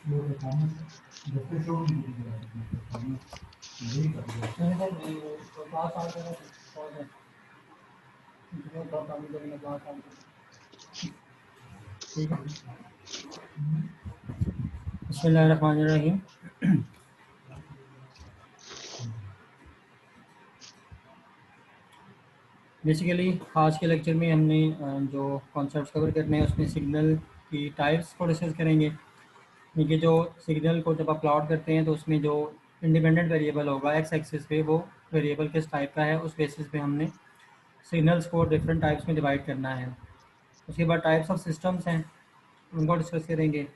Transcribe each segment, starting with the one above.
ठीक है, बिस्मिल्लाहिर्रहमानिर्रहीम। बेसिकली आज के लेक्चर में हमने जो कॉन्सेप्ट्स कवर करने हैं उसमें सिग्नल की टाइप्स को डिस्कस करेंगे। देखिए, जो सिग्नल को जब आप प्लॉट करते हैं तो उसमें जो इंडिपेंडेंट वेरिएबल होगा एक्स एक्सिस पे, वो वेरिएबल किस टाइप का है उस बेसिस पे हमने सिग्नल्स को डिफरेंट टाइप्स में डिवाइड करना है। उसके बाद टाइप्स ऑफ सिस्टम्स हैं, उनको डिस्कस करेंगे।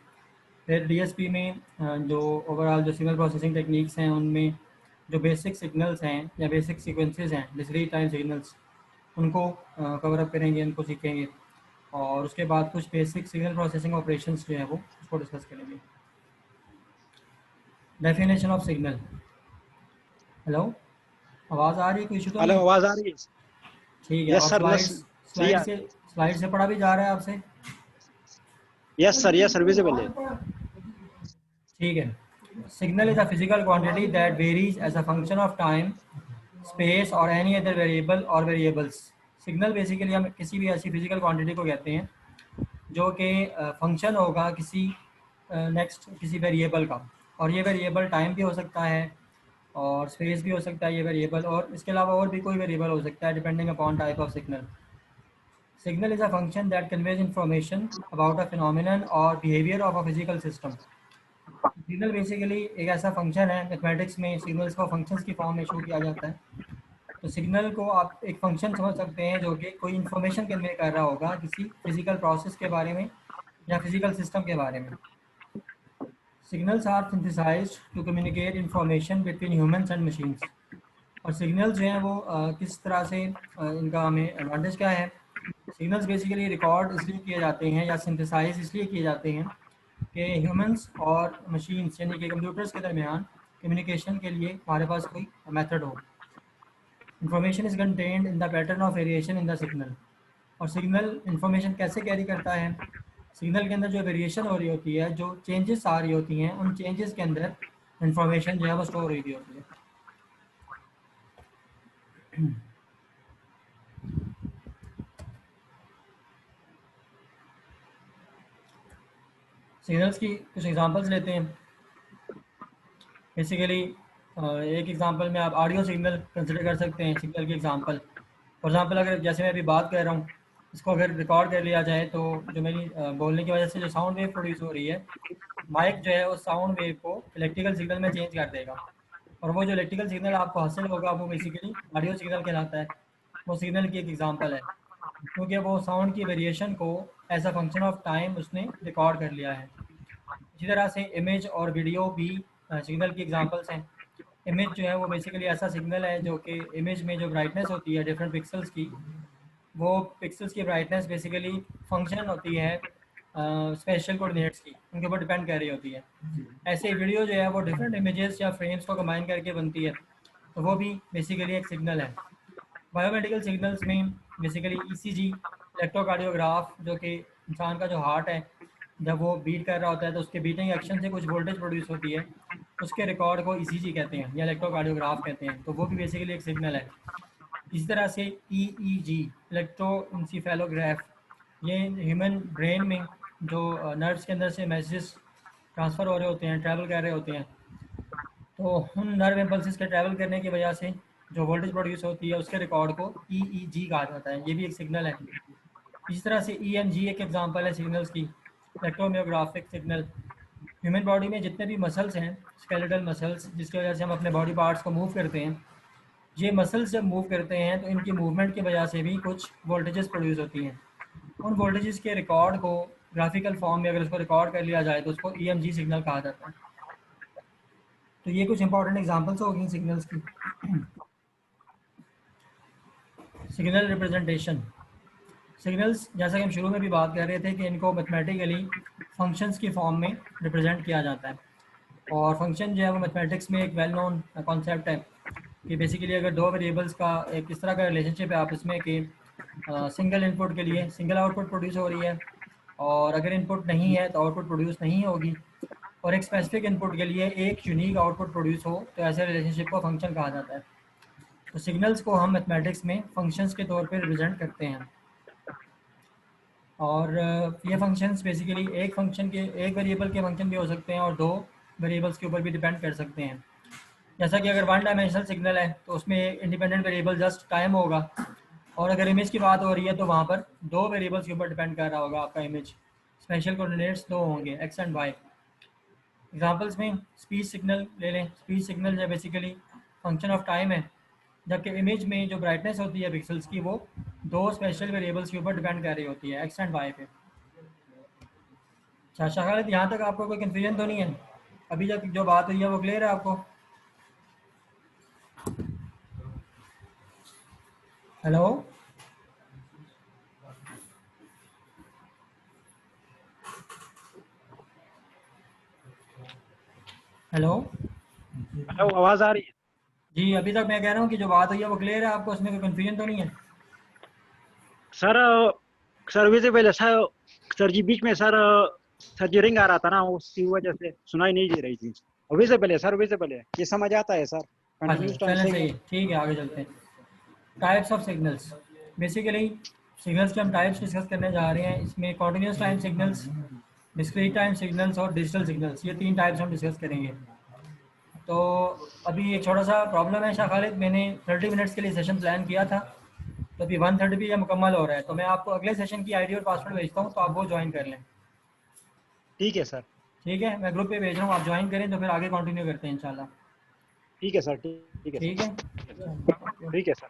फिर डीएसपी में जो ओवरऑल जो सिग्नल प्रोसेसिंग टेक्निक्स हैं उनमें जो बेसिक सिग्नल्स हैं या बेसिक सीक्वेंसेस हैं, डिस्क्रीट टाइम सिग्नल्स, उनको कवर अप करेंगे, उनको सीखेंगे। और उसके बाद कुछ बेसिक सिग्नल प्रोसेसिंग ऑपरेशंस जो है वो उसको डिस्कस करेंगे। Definition of signal. हेलो, आवाज़ आ रही है? कोई इशू तो नहीं हेलो, है? आवाज आ रही है? ठीक है। यस और सर, स्लाइड्स सही स्लाइड है। से स्लाइड से पढ़ा भी जा रहा है आपसे? यस सर, यस विजिबल है। ठीक है। Signal is a physical quantity that varies as a function of time, space और एनी अदर वेरिएबल और वेरिएबल्स। सिग्नल बेसिकली हम किसी भी ऐसी फिजिकल क्वांटिटी को कहते हैं जो कि फंक्शन होगा किसी नेक्स्ट किसी वेरिएबल का। और ये वेरिएबल टाइम भी हो सकता है और स्पेस भी हो सकता है ये वेरिएबल, और इसके अलावा और भी कोई वेरिएबल हो सकता है depending upon type of signal. Signal is a function that conveys information about a phenomenon or behavior of a physical system. Signal basically एक ऐसा फंक्शन है, मैथमेटिक्स में सिग्नल्स को फंक्शंस की फॉर्म में शो किया जाता है। तो सिग्नल को आप एक फंक्शन समझ सकते हैं जो कि कोई इन्फॉर्मेशन कन्वे कर रहा होगा किसी फिजिकल प्रोसेस के बारे में या फिजिकल सिस्टम के बारे में। Signals are synthesised to communicate information between humans and machines. और सिग्नल्स जो हैं वो किस तरह से इनका हमें एडवांटेज क्या है। सिग्नल्स बेसिकली रिकॉर्ड इसलिए किए जाते हैं या सिंथेसाइज इसलिए किए जाते हैं कि ह्यूमंस और मशीन्स यानी कि कंप्यूटर्स के दरमियान कम्युनिकेशन के लिए हमारे पास कोई मेथड हो। Information is contained in the pattern of variation in the signal. और सिग्नल इंफॉर्मेशन कैसे कैरी करता है? सिग्नल के अंदर जो वेरिएशन हो रही होती है, जो चेंजेस आ रही होती हैं, उन चेंजेस के अंदर इंफॉर्मेशन जो है वो स्टोर हो रही होती है। सिग्नल्स की कुछ एग्जांपल्स लेते हैं। बेसिकली एक एग्जांपल में आप ऑडियो सिग्नल कंसिडर कर सकते हैं सिग्नल की एग्जांपल। फॉर एग्जांपल, अगर जैसे मैं अभी बात कर रहा हूँ, इसको अगर रिकॉर्ड कर लिया जाए तो जो मेरी बोलने की वजह से जो साउंड वेव प्रोड्यूस हो रही है, माइक जो है उस साउंड वेव को इलेक्ट्रिकल सिग्नल में चेंज कर देगा। और वो जो इलेक्ट्रिकल सिग्नल आपको हासिल होगा वो बेसिकली ऑडियो सिग्नल कहलाता है। वो सिग्नल की एक एग्जांपल है क्योंकि वो साउंड की वेरिएशन को as a function of time उसने रिकॉर्ड कर लिया है। इसी तरह से इमेज और वीडियो भी सिग्नल की एग्जांपल्स हैं। इमेज जो है वो बेसिकली ऐसा सिग्नल है जो कि इमेज में जो ब्राइटनेस होती है डिफरेंट पिक्सल्स की, वो पिक्सल्स की ब्राइटनेस बेसिकली फंक्शन होती है स्पेशल कोऑर्डिनेट्स की, उनके ऊपर डिपेंड कर रही होती है। ऐसे वीडियो जो है वो डिफरेंट इमेजेस या फ्रेम्स को कंबाइन करके बनती है, तो वो भी बेसिकली एक सिग्नल है। बायोमेडिकल सिग्नल्स में बेसिकली ईसीजी, इलेक्ट्रोकार्डियोग्राफ, जो कि इंसान का जो हार्ट है जब वो बीट कर रहा होता है तो उसके बीटिंग एक्शन से कुछ वोल्टेज प्रोड्यूस होती है, उसके रिकॉर्ड को ईसीजी कहते हैं या इलेक्ट्रोकार्डियोग्राफ कहते हैं, तो वो भी बेसिकली एक सिग्नल है। इसी तरह से ईईजी, इलेक्ट्रोइंसिफेलोग्राफ, ये ह्यूमन ब्रेन में जो नर्व्स के अंदर से मैसेजेस ट्रांसफ़र हो रहे होते हैं, ट्रैवल कर रहे होते हैं, तो उन नर्व इम्पल्सिस के ट्रैवल करने की वजह से जो वोल्टेज प्रोड्यूस होती है उसके रिकॉर्ड को ईईजी कहा जाता है, ये भी एक सिग्नल है। इसी तरह से ईएमजी एक एग्जांपल है सिग्नल्स की, इलेक्ट्रोमियोग्राफिक सिग्नल। ह्यूमन बॉडी में जितने भी मसल्स हैं, स्केलेटल मसल्स, जिसकी वजह से हम अपने बॉडी पार्ट्स को मूव करते हैं, ये मसल्स जब मूव करते हैं तो इनकी मूवमेंट की वजह से भी कुछ वोल्टेजेस प्रोड्यूस होती हैं। उन वोल्टेजेस के रिकॉर्ड को ग्राफिकल फॉर्म में अगर उसको रिकॉर्ड कर लिया जाए तो उसको ईएमजी सिग्नल कहा जाता है। तो ये कुछ इंपॉर्टेंट एग्जांपल्स हो गई सिग्नल्स की। Signal representation. सिग्नल्स, जैसा कि हम शुरू में भी बात कर रहे थे कि इनको मैथमेटिकली फंक्शंस की फॉर्म में रिप्रेजेंट किया जाता है। और फंक्शन जो है वो मैथमेटिक्स में एक वेल नोन कॉन्सेप्ट है कि बेसिकली अगर दो वेरिएबल्स का एक इस तरह का रिलेशनशिप है आपस में कि सिंगल इनपुट के लिए सिंगल आउटपुट प्रोड्यूस हो रही है, और अगर इनपुट नहीं है तो आउटपुट प्रोड्यूस नहीं होगी। और एक स्पेसिफिक इनपुट के लिए एक यूनिक आउटपुट प्रोड्यूस हो, तो ऐसे रिलेशनशिप को फंक्शन कहा जाता है। तो सिग्नल्स को हम मैथमेटिक्स में फंक्शंस के तौर पे रिप्रेजेंट करते हैं। और ये फंक्शंस बेसिकली एक वेरिएबल के फंक्शन भी हो सकते हैं और दो वेरिएबल्स के ऊपर भी डिपेंड कर सकते हैं। जैसा कि अगर वन डायमेंशनल सिग्नल है तो उसमें इंडिपेंडेंट वेरिएबल जस्ट टाइम होगा, और अगर इमेज की बात हो रही है तो वहाँ पर दो वेरिएबल्स के ऊपर डिपेंड कर रहा होगा आपका इमेज। स्पेशल कोऑर्डिनेट्स दो होंगे, एक्स एंड वाई। एग्जांपल्स में स्पीच सिग्नल ले लें। स्पीच सिग्नल जो बेसिकली फंक्शन ऑफ टाइम है, जबकि इमेज में जो ब्राइटनेस होती है पिक्सल्स की, वो दो स्पेशल वेरिएबल्स के ऊपर डिपेंड कर रही होती है, एक्स एंड वाई पे। अच्छा शायद यहाँ तक आपको कोई कन्फ्यूजन तो नहीं है? अभी तक जो बात हुई है वो क्लियर है आपको? हेलो हेलो हेलो, आवाज आ रही है? जी, अभी तक मैं कह रहा हूँ कि जो बात हुई है वो क्लियर है आपको, उसमें कोई कन्फ्यूजन तो नहीं है? सर सर वजह पहले सर जी बीच में सर जी रिंग आ रहा था ना, उसकी वजह से सुनाई नहीं दे रही थी। अभी से पहले सर, अभी से पहले ये समझ आता है सर? अच्छा कंटिन्यूस टाइम चलें, सही से। है, ठीक है, आगे चलते हैं। Types of signals. Basically signals के हम टाइप्स डिस्कस करने जा रहे हैं। इसमें continuous time signals, discrete time signals और डिजिटल सिग्नल्स, ये तीन टाइप्स हम डिस्कस करेंगे। तो अभी एक छोटा सा प्रॉब्लम है शाह खालिद, मैंने 30 मिनट्स के लिए सेशन प्लान किया था, तो अभी 1:30 भी ये मुकम्मल हो रहा है, तो मैं आपको अगले सेशन की आईडी और पासवर्ड भेजता हूँ, तो आप वो ज्वाइन कर लें। ठीक है सर। ठीक है, मैं ग्रुप पे भेज रहा हूँ, आप ज्वाइन करें तो फिर आगे कंटिन्यू करते हैं इंशाल्लाह। ठीक है सर। ठीक है ठीक सर। है। ठीक है सर।